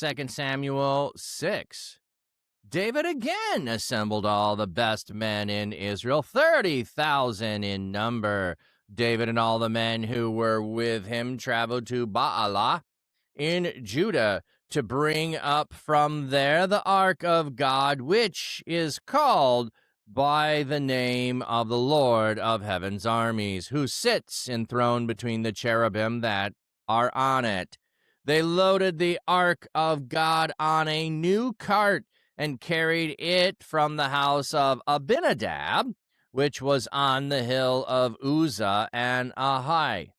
2 Samuel 6. David again assembled all the best men in Israel, 30,000 in number. David and all the men who were with him traveled to Baalah in Judah to bring up from there the Ark of God, which is called by the name of the Lord of heaven's armies, who sits enthroned between the cherubim that are on it. They loaded the Ark of God on a new cart and carried it from the house of Abinadab, which was on the hill of Uzzah and Ahai.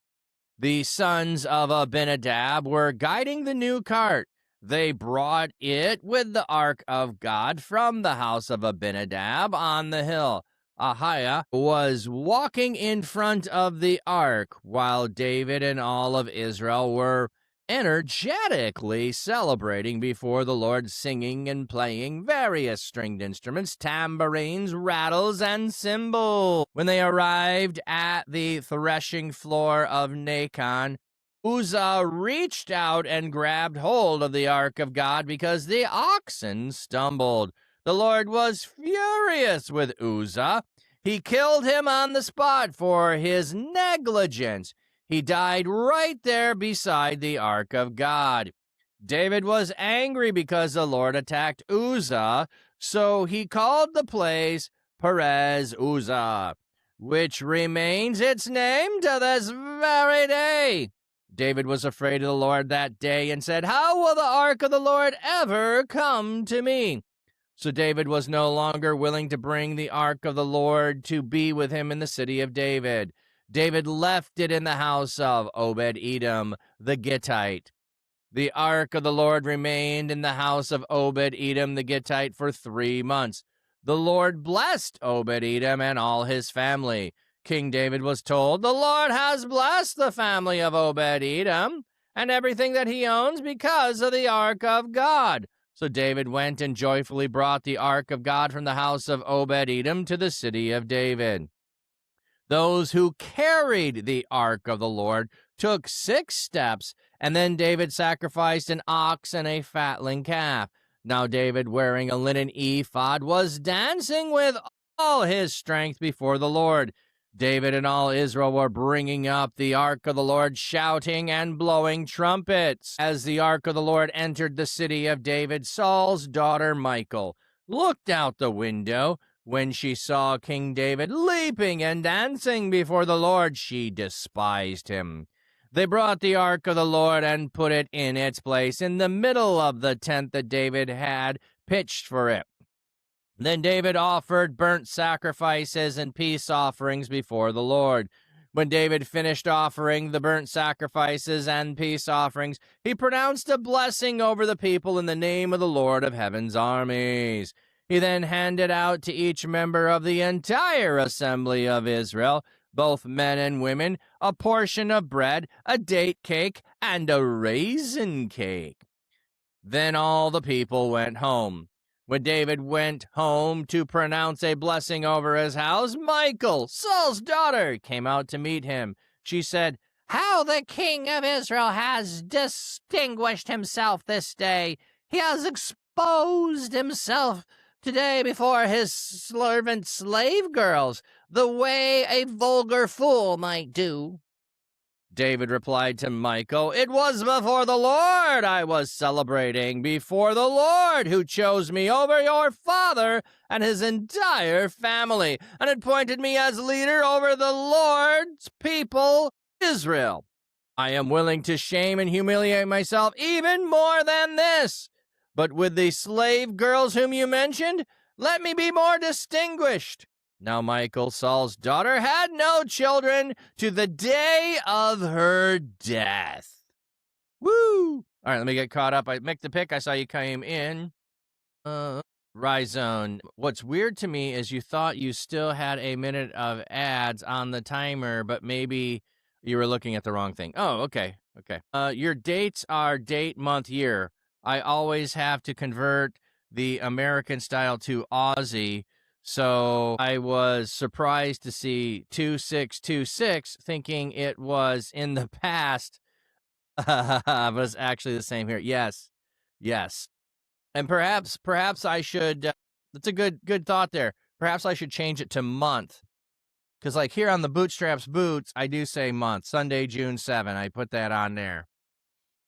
The sons of Abinadab were guiding the new cart. They brought it with the Ark of God from the house of Abinadab on the hill. Ahiah was walking in front of the ark, while David and all of Israel were energetically celebrating before the Lord, singing and playing various stringed instruments, tambourines, rattles, and cymbals. When they arrived at the threshing floor of Nacon, Uzzah reached out and grabbed hold of the Ark of God because the oxen stumbled. The Lord was furious with Uzzah. He killed him on the spot for his negligence. He died right there beside the Ark of God. David was angry because the Lord attacked Uzzah, so he called the place Perez Uzzah, which remains its name to this very day. David was afraid of the Lord that day and said, "How will the ark of the Lord ever come to me?" So David was no longer willing to bring the ark of the Lord to be with him in the city of David. David left it in the house of Obed-Edom the Gittite. The ark of the Lord remained in the house of Obed-Edom the Gittite for 3 months. The Lord blessed Obed-Edom and all his family. King David was told, "The Lord has blessed the family of Obed-Edom and everything that he owns because of the Ark of God." So David went and joyfully brought the Ark of God from the house of Obed-Edom to the city of David. Those who carried the Ark of the Lord took 6 steps, and then David sacrificed an ox and a fatling calf. Now David, wearing a linen ephod, was dancing with all his strength before the Lord. David and all Israel were bringing up the Ark of the Lord, shouting and blowing trumpets. As the Ark of the Lord entered the city of David, Saul's daughter Michal looked out the window. When she saw King David leaping and dancing before the Lord, she despised him. They brought the Ark of the Lord and put it in its place in the middle of the tent that David had pitched for it. Then David offered burnt sacrifices and peace offerings before the Lord. When David finished offering the burnt sacrifices and peace offerings, he pronounced a blessing over the people in the name of the Lord of heaven's armies. He then handed out to each member of the entire assembly of Israel, both men and women, a portion of bread, a date cake, and a raisin cake. Then all the people went home. When David went home to pronounce a blessing over his house, Michal, Saul's daughter, came out to meet him. She said, "How the king of Israel has distinguished himself this day. He has exposed himself today before his servant slave girls, the way a vulgar fool might do." David replied to Michal, "It was before the Lord I was celebrating, before the Lord who chose me over your father and his entire family, and appointed me as leader over the Lord's people, Israel. I am willing to shame and humiliate myself even more than this. But with the slave girls whom you mentioned, let me be more distinguished." Now Michal, Saul's daughter, had no children to the day of her death. Woo! All right, let me get caught up. Mick the Pick, I saw you came in. Rhizone. What's weird to me is you thought you still had a minute of ads on the timer, but maybe you were looking at the wrong thing. Oh, okay. Your dates are date, month, year. I always have to convert the American style to Aussie. So I was surprised to see 2626, thinking it was in the past, but it's actually the same here. Yes, Yes. And perhaps I should, that's a good thought there. Perhaps I should change it to month. Because like here on the Bootstraps Boots, I do say month, Sunday, June 7. I put that on there.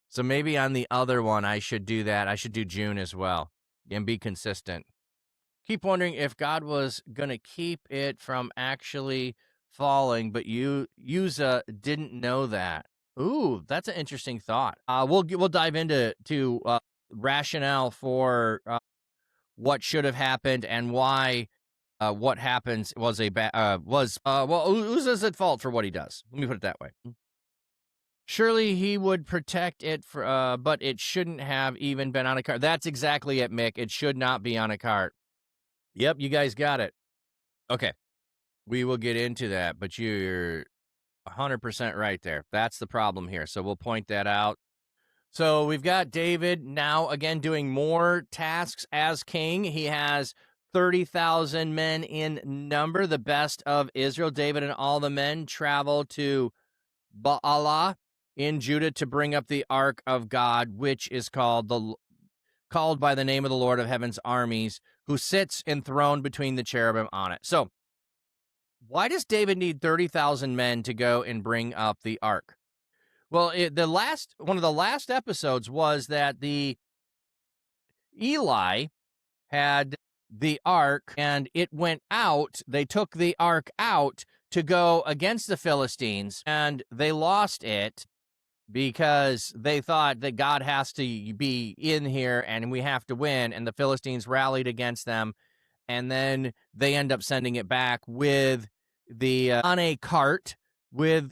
So maybe on the other one, I should do that. I should do June as well and be consistent. Keep wondering if God was going to keep it from actually falling, but Uzzah didn't know that. Ooh, that's an interesting thought. We'll dive into rationale for what should have happened and why what happens was Uzzah's at fault for what he does. Let me put it that way. Surely he would protect it, but it shouldn't have even been on a cart. That's exactly it, Mick. It should not be on a cart. Yep, you guys got it. Okay, we will get into that, but you're 100% right there. That's the problem here, so we'll point that out. So we've got David now, again, doing more tasks as king. He has 30,000 men in number, the best of Israel. David and all the men travel to Baalah in Judah to bring up the Ark of God, which is called by the name of the Lord of Heaven's armies, who sits enthroned between the cherubim on it. So why does David need 30,000 men to go and bring up the Ark? Well, one of the last episodes was that the Eli had the Ark and it went out. They took the Ark out to go against the Philistines and they lost it because they thought that God has to be in here and we have to win. And the Philistines rallied against them. And then they end up sending it back with on a cart with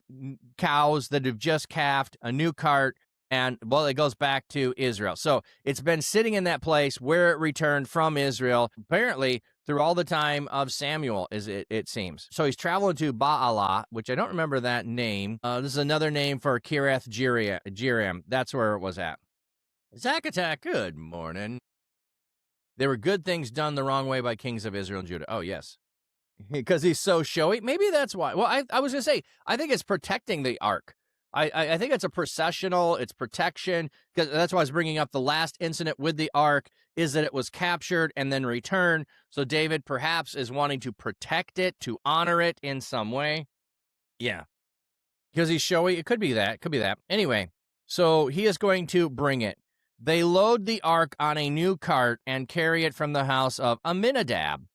cows that have just calved, a new cart, and, well, it goes back to Israel. So it's been sitting in that place where it returned from Israel, apparently through all the time of Samuel, it seems. So he's traveling to Baalah, which I don't remember that name. This is another name for Kiriath Jearim. That's where it was at. Zack Attack, good morning. There were good things done the wrong way by kings of Israel and Judah. Oh, yes. Because he's so showy. Maybe that's why. Well, I was going to say, I think it's protecting the Ark. I think it's a processional, it's protection, because that's why I was bringing up the last incident with the Ark, is that it was captured and then returned. So David perhaps is wanting to protect it, to honor it in some way. Yeah. Because he's showy. It could be that. Anyway, so he is going to bring it. They load the Ark on a new cart and carry it from the house of Aminadab,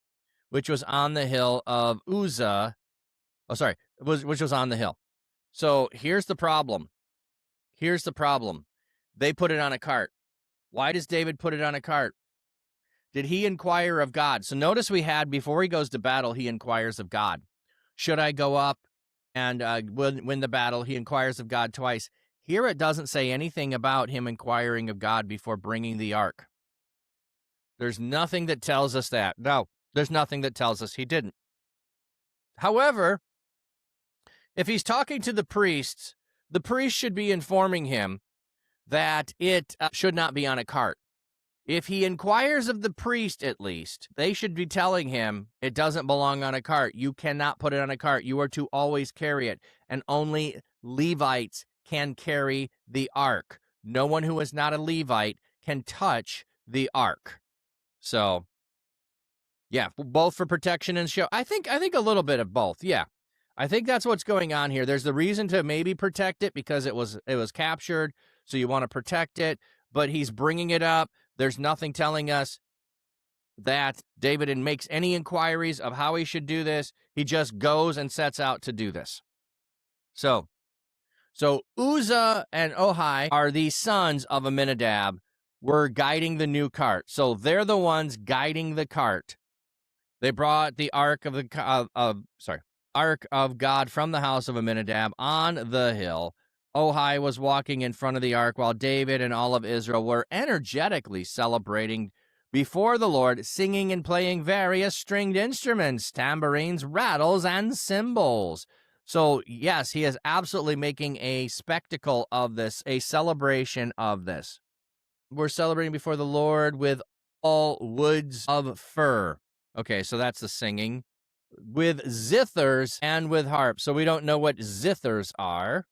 which was on the hill of Uzzah. Oh, sorry, which was on the hill. So here's the problem. They put it on a cart. Why does David put it on a cart? Did he inquire of God? So notice we had, before he goes to battle, he inquires of God. Should I go up and win the battle? He inquires of God twice. Here it doesn't say anything about him inquiring of God before bringing the Ark. There's nothing that tells us that. No, there's nothing that tells us he didn't. However, if he's talking to the priests should be informing him that it should not be on a cart. If he inquires of the priest, at least, they should be telling him it doesn't belong on a cart. You cannot put it on a cart. You are to always carry it. And only Levites can carry the Ark. No one who is not a Levite can touch the Ark. So, yeah, both for protection and show. I think a little bit of both. Yeah. I think that's what's going on here. There's the reason to maybe protect it because it was captured, so you want to protect it, but he's bringing it up. There's nothing telling us that David makes any inquiries of how he should do this. He just goes and sets out to do this. So Uzzah and Ohai are the sons of Aminadab, were guiding the new cart. So they're the ones guiding the cart. They brought the Ark of God from the house of Aminadab on the hill. Ohai was walking in front of the ark while David and all of Israel were energetically celebrating before the Lord, singing and playing various stringed instruments, tambourines, rattles, and cymbals. So, yes, he is absolutely making a spectacle of this, a celebration of this. We're celebrating before the Lord with all woods of fir. Okay, so that's the singing. With zithers and with harps. So we don't know what zithers are.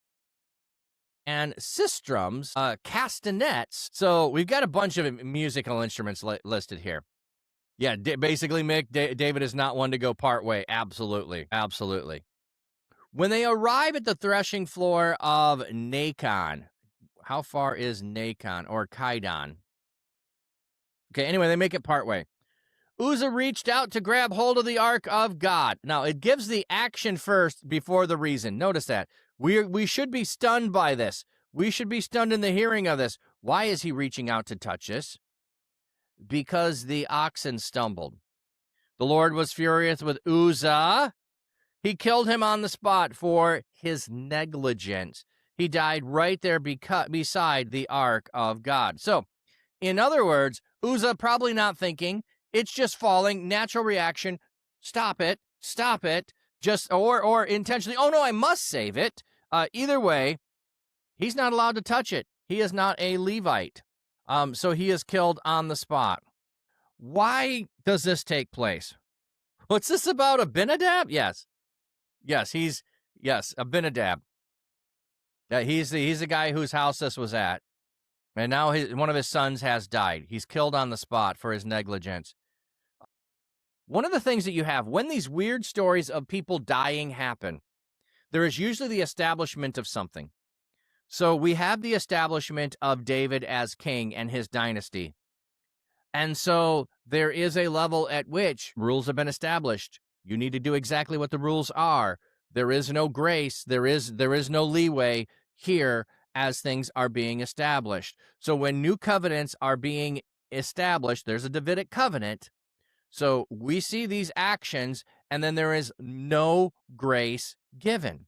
and sistrums, castanets. So we've got a bunch of musical instruments listed here. Yeah, basically, Mick, David is not one to go part way. Absolutely, absolutely. When they arrive at the threshing floor of Nacon, how far is Nacon or Kidon? Okay, anyway, they make it part way. Uzzah reached out to grab hold of the Ark of God. Now, it gives the action first before the reason. Notice that. We should be stunned by this. We should be stunned in the hearing of this. Why is he reaching out to touch this? Because the oxen stumbled. The Lord was furious with Uzzah. He killed him on the spot for his negligence. He died right there beside the Ark of God. So, in other words, Uzzah probably not thinking, it's just falling, natural reaction, stop it, just, or intentionally, oh no, I must save it. Either way, he's not allowed to touch it. He is not a Levite. So he is killed on the spot. Why does this take place? What's this about? Abinadab? Yes, Abinadab. Yeah, he's the guy whose house this was at. And now one of his sons has died. He's killed on the spot for his negligence. One of the things that you have when these weird stories of people dying happen, there is usually the establishment of something. So we have the establishment of David as king and his dynasty. And so there is a level at which rules have been established. You need to do exactly what the rules are. There is no grace. There is no leeway here as things are being established. So when new covenants are being established, there's a Davidic covenant. So we see these actions, and then there is no grace given.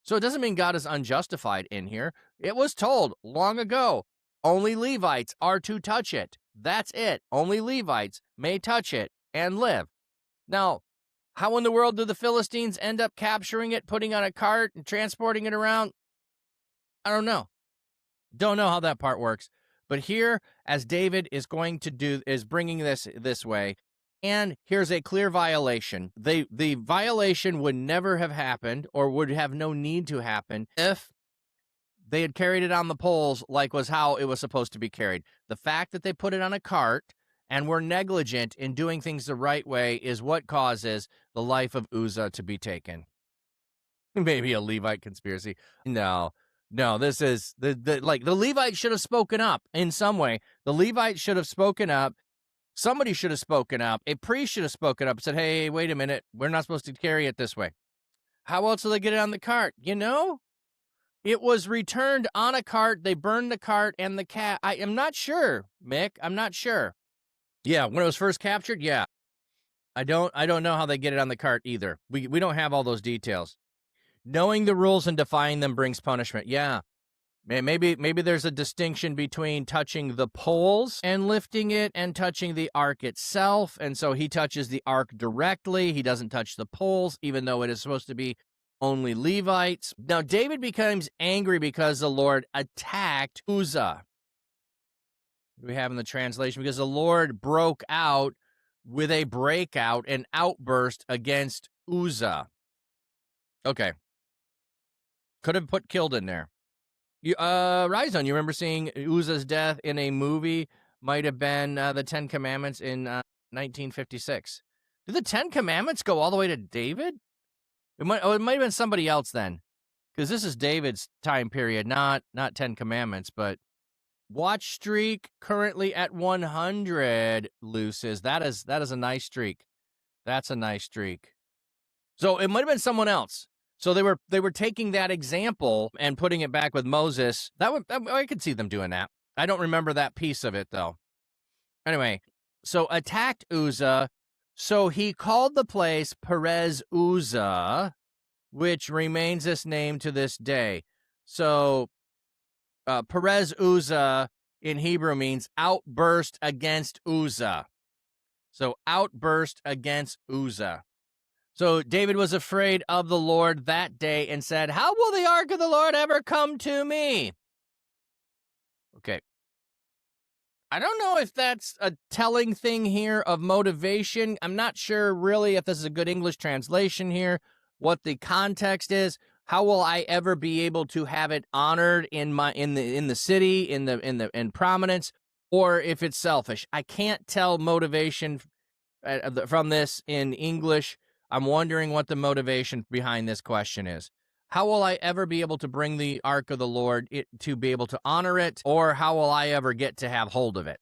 So it doesn't mean God is unjustified in here. It was told long ago, only Levites are to touch it. That's it. Only Levites may touch it and live. Now, how in the world do the Philistines end up capturing it, putting on a cart, and transporting it around? I don't know. Don't know how that part works. But here, as David is bringing this way, and here's a clear violation. The violation would never have happened, or would have no need to happen, if they had carried it on the poles like was how it was supposed to be carried. The fact that they put it on a cart and were negligent in doing things the right way is what causes the life of Uzzah to be taken. Maybe a Levite conspiracy. No, this is the Levite should have spoken up in some way. The Levite should have spoken up. Somebody should have spoken up. A priest should have spoken up and said, hey, wait a minute. We're not supposed to carry it this way. How else will they get it on the cart? It was returned on a cart. They burned the cart and the cat. I am not sure, Mick. I'm not sure. Yeah, when it was first captured, yeah. I don't know how they get it on the cart either. We don't have all those details. Knowing the rules and defying them brings punishment. Yeah. Maybe there's a distinction between touching the poles and lifting it and touching the ark itself. And so he touches the ark directly. He doesn't touch the poles, even though it is supposed to be only Levites. Now, David becomes angry because the Lord attacked Uzzah. What do we have in the translation? Because the Lord broke out with a breakout, an outburst against Uzzah. Okay. Could have put killed in there. Ryzon, you remember seeing Uzzah's death in a movie? Might have been the Ten Commandments in 1956. Did the Ten Commandments go all the way to David? It might have been somebody else then, because this is David's time period, not Ten Commandments. But watch streak currently at 100. Luces. That is a nice streak. That's a nice streak. So it might have been someone else. So they were taking that example and putting it back with Moses. I could see them doing that. I don't remember that piece of it though. Anyway, so attacked Uzzah. So he called the place Perez Uzzah, which remains this name to this day. So Perez Uzzah in Hebrew means outburst against Uzzah. So outburst against Uzzah. So David was afraid of the Lord that day and said, how will the ark of the Lord ever come to me? Okay. I don't know if that's a telling thing here of motivation. I'm not sure really if this is a good English translation here, what the context is. How will I ever be able to have it honored in the city, in prominence, or if it's selfish? I can't tell motivation from this in English. I'm wondering what the motivation behind this question is. How will I ever be able to bring the Ark of the Lord to be able to honor it, or how will I ever get to have hold of it?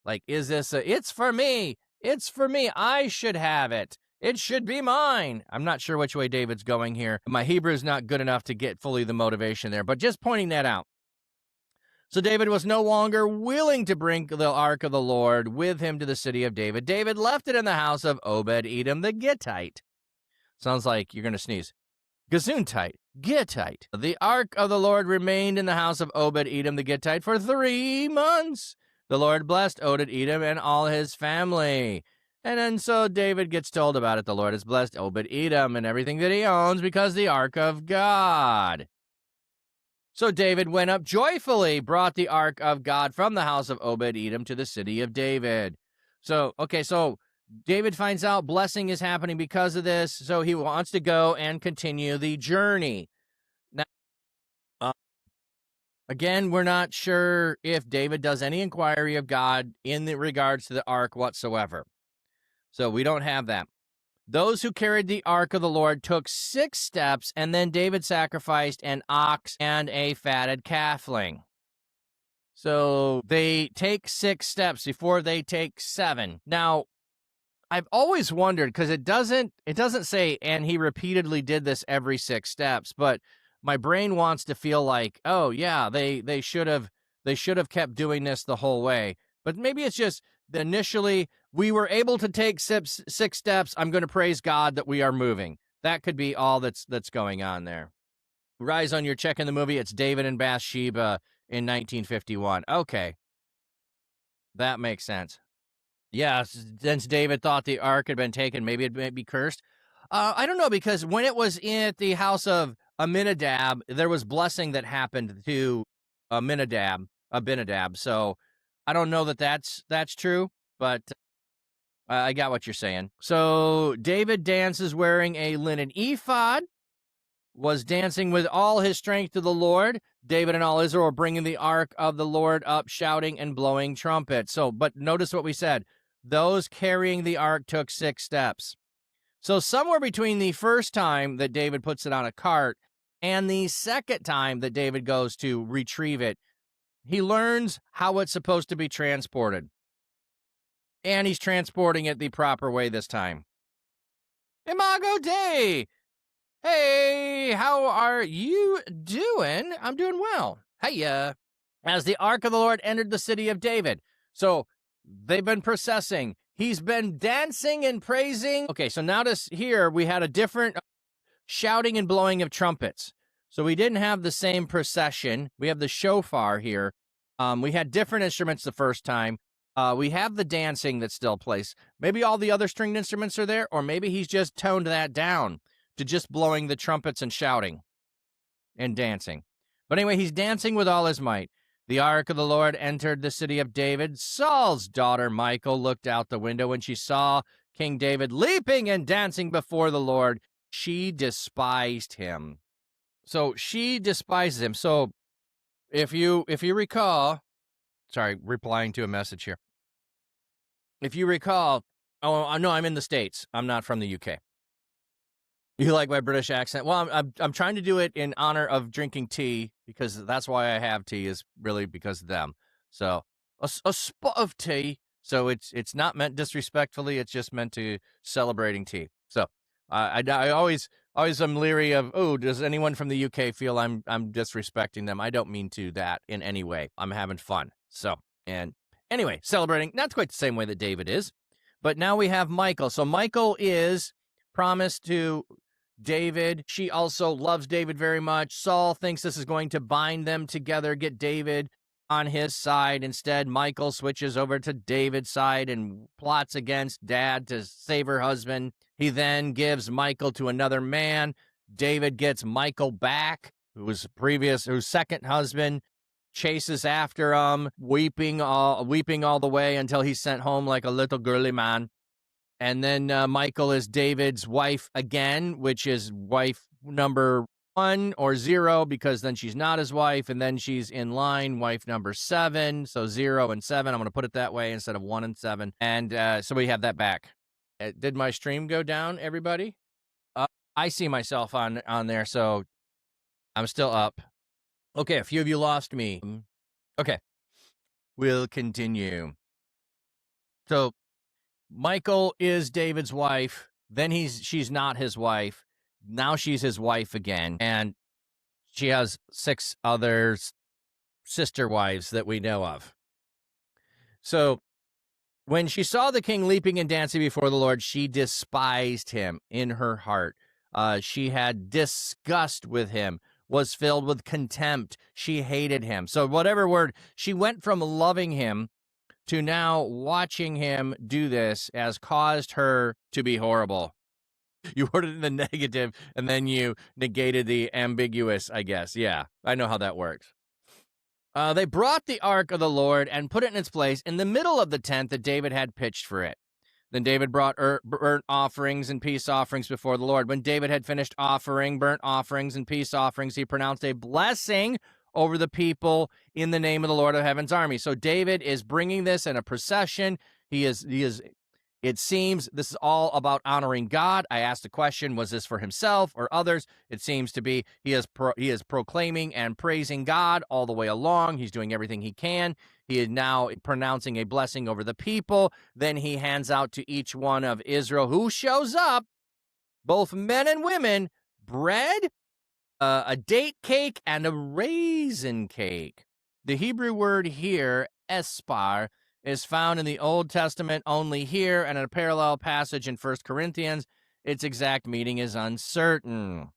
Like, is this it's for me, I should have it, it should be mine? I'm not sure which way David's going here. My Hebrew is not good enough to get fully the motivation there, but just pointing that out. So David was no longer willing to bring the Ark of the Lord with him to the city of David. David left it in the house of Obed-Edom the Gittite. Sounds like you're going to sneeze. Gesundheit, Gittite. The Ark of the Lord remained in the house of Obed-Edom the Gittite for 3 months. The Lord blessed Obed-Edom and all his family. And then so David gets told about it. The Lord has blessed Obed-Edom and everything that he owns because the Ark of God. So David went up joyfully, brought the Ark of God from the house of Obed-Edom to the city of David. So David finds out blessing is happening because of this, so he wants to go and continue the journey. Now, again, we're not sure if David does any inquiry of God in regards to the Ark whatsoever. So we don't have that. Those who carried the Ark of the Lord took 6 steps, and then David sacrificed an ox and a fatted calfling. So they take 6 steps before they take 7. Now, I've always wondered, because it doesn't say, and he repeatedly did this every 6 steps, but my brain wants to feel like, oh yeah, they should have kept doing this the whole way. But maybe it's just initially we were able to take 6 steps. I'm going to praise God that we are moving. That could be all that's going on there. Rise on your check in the movie. It's David and Bathsheba in 1951. Okay, that makes sense. Yeah, since David thought the ark had been taken, maybe it might be cursed. I don't know, because when it was in the house of Abinadab, there was blessing that happened to Abinadab. So I don't know that that's true, but I got what you're saying. So David dances wearing a linen ephod, was dancing with all his strength to the Lord. David and all Israel were bringing the ark of the Lord up, shouting and blowing trumpets. So, but notice what we said. Those carrying the ark took 6 steps. So somewhere between the first time that David puts it on a cart and the second time that David goes to retrieve it, he learns how it's supposed to be transported. And he's transporting it the proper way this time. Imago Dei! Hey, how are you doing? I'm doing well. Hiya. As the ark of the Lord entered the city of David. So they've been processing. He's been dancing and praising. Okay, so notice here we had a different shouting and blowing of trumpets. So we didn't have the same procession. We have the shofar here. We had different instruments the first time. We have the dancing that still plays. Maybe all the other stringed instruments are there, or maybe he's just toned that down to just blowing the trumpets and shouting and dancing. But anyway, he's dancing with all his might. The ark of the Lord entered the city of David. Saul's daughter Michal looked out the window when she saw King David leaping and dancing before the Lord. She despised him. So she despises him. So if you recall, replying to a message here. If you recall, oh no, I'm in the States. I'm not from the UK. You like my British accent? Well, I'm trying to do it in honor of drinking tea, because that's why I have tea, is really because of them. So a spot of tea. So it's not meant disrespectfully. It's just meant to celebrating tea. So I always am leery of, oh, does anyone from the UK feel I'm disrespecting them? I don't mean to that in any way. I'm having fun. So, and anyway, celebrating, not quite the same way that David is, but now we have Michal. So Michal is promised to David. She also loves David very much. Saul thinks this is going to bind them together, get David on his side. Instead, Michal switches over to David's side and plots against Dad to save her husband. He then gives Michal to another man. David gets Michal back, whose second husband, chases after him, weeping all the way until he's sent home like a little girly man. And then Michal is David's wife again, which is wife number 1 or 0, because then she's not his wife, and then she's in line, wife number 7. So 0 and 7. I'm going to put it that way instead of 1 and 7. And so we have that back. Did my stream go down, everybody? I see myself on there, so I'm still up. Okay, a few of you lost me. Okay, we'll continue. So Michal is David's wife. Then she's not his wife. Now she's his wife again. And she has 6 other sister wives that we know of. So when she saw the king leaping and dancing before the Lord, she despised him in her heart. She had disgust with him, was filled with contempt. She hated him. So whatever word, she went from loving him to now watching him do this has caused her to be horrible. You worded in the negative, and then you negated the ambiguous, I guess. Yeah, I know how that works. They brought the ark of the Lord and put it in its place in the middle of the tent that David had pitched for it. Then David brought burnt offerings and peace offerings before the Lord. When David had finished offering burnt offerings and peace offerings, he pronounced a blessing over the people in the name of the Lord of Heaven's army. So David is bringing this in a procession. He is. It seems this is all about honoring God. I asked the question, was this for himself or others? It seems to be he is proclaiming and praising God all the way along. He's doing everything he can. He is now pronouncing a blessing over the people. Then he hands out to each one of Israel who shows up, both men and women, bread, a date cake, and a raisin cake. The Hebrew word here, espar, is found in the Old Testament only here, and in a parallel passage in 1 Corinthians. Its exact meaning is uncertain.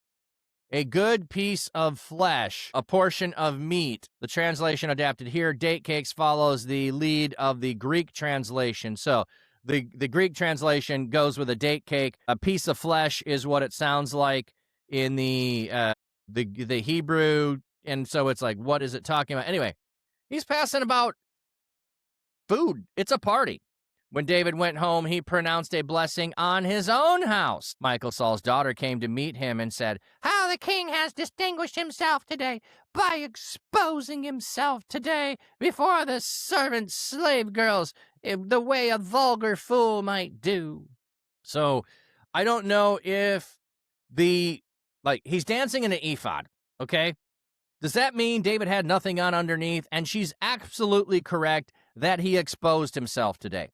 A good piece of flesh, a portion of meat. The translation adapted here, date cakes, follows the lead of the Greek translation. So the Greek translation goes with a date cake. A piece of flesh is what it sounds like in the Hebrew, and so it's like, what is it talking about? Anyway, he's passing about food. It's a party. When David went home, he pronounced a blessing on his own house. Michal, Saul's daughter, came to meet him and said, "How the king has distinguished himself today by exposing himself today before the servant slave girls, the way a vulgar fool might do." So I don't know if he's dancing in an ephod, okay? Does that mean David had nothing on underneath? And she's absolutely correct that he exposed himself today.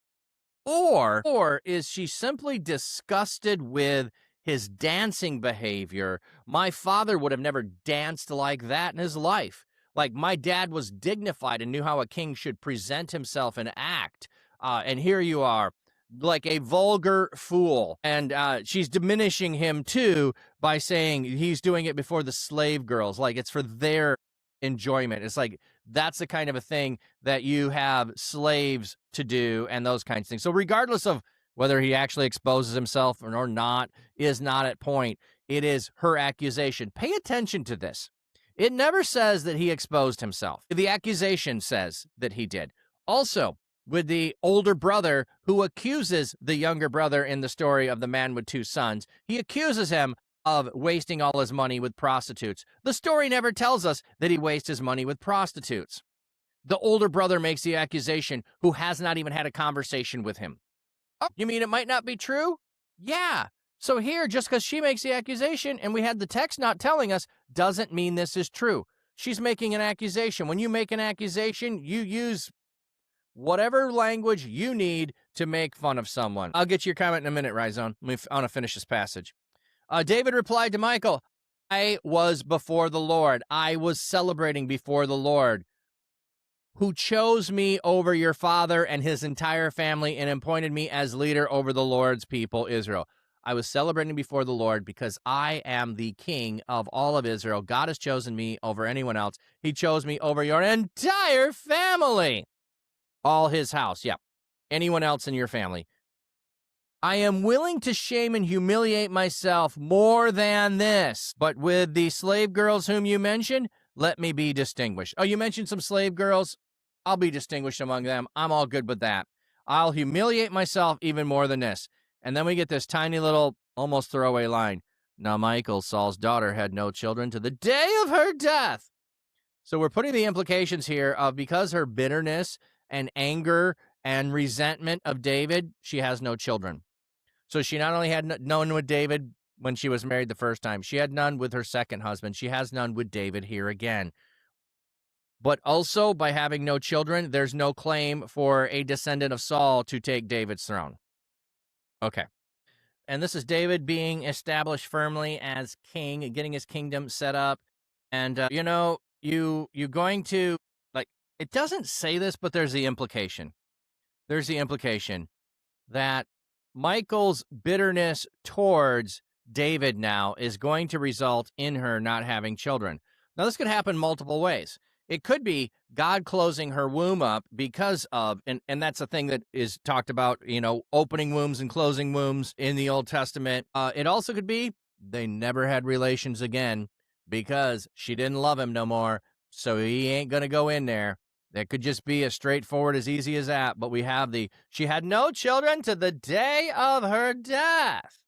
Or is she simply disgusted with his dancing behavior? My father would have never danced like that in his life. Like, my dad was dignified and knew how a king should present himself and act. And here you are, like a vulgar fool. And she's diminishing him, too, by saying he's doing it before the slave girls. Like, it's for their enjoyment. It's like, that's the kind of a thing that you have slaves to do and those kinds of things. So regardless of whether he actually exposes himself or not is not at point. It is her accusation. Pay attention to this. It never says that he exposed himself. The accusation says that he did. Also, with the older brother who accuses the younger brother in the story of the man with 2 sons, he accuses him of wasting all his money with prostitutes. The story never tells us that he wastes his money with prostitutes. The older brother makes the accusation who has not even had a conversation with him. Oh, you mean it might not be true? Yeah. So here, just because she makes the accusation and we had the text not telling us, doesn't mean this is true. She's making an accusation. When you make an accusation, you use whatever language you need to make fun of someone. I'll get your comment in a minute, Rhizone. I want to finish this passage. David replied to Michal, "I was before the Lord. I was celebrating before the Lord, who chose me over your father and his entire family and appointed me as leader over the Lord's people, Israel. I was celebrating before the Lord because I am the king of all of Israel. God has chosen me over anyone else. He chose me over your entire family." All his house, yeah. Anyone else in your family. "I am willing to shame and humiliate myself more than this. But with the slave girls whom you mentioned, let me be distinguished." Oh, you mentioned some slave girls? I'll be distinguished among them. I'm all good with that. I'll humiliate myself even more than this. And then we get this tiny little, almost throwaway line. Now Michal, Saul's daughter, had no children to the day of her death. So we're putting the implications here of because her bitterness and anger and resentment of David, she has no children. So she not only had none with David when she was married the first time, she had none with her second husband. She has none with David here again. But also, by having no children, there's no claim for a descendant of Saul to take David's throne. Okay. And this is David being established firmly as king, getting his kingdom set up. And, you're going to, like, it doesn't say this, but there's the implication. There's the implication that Michal's bitterness towards David now is going to result in her not having children. Now, this could happen multiple ways. It could be God closing her womb up because of, and that's a thing that is talked about, opening wombs and closing wombs in the Old Testament. It also could be they never had relations again because she didn't love him no more, so he ain't going to go in there. That could just be as straightforward, as easy as that. But we have she had no children to the day of her death.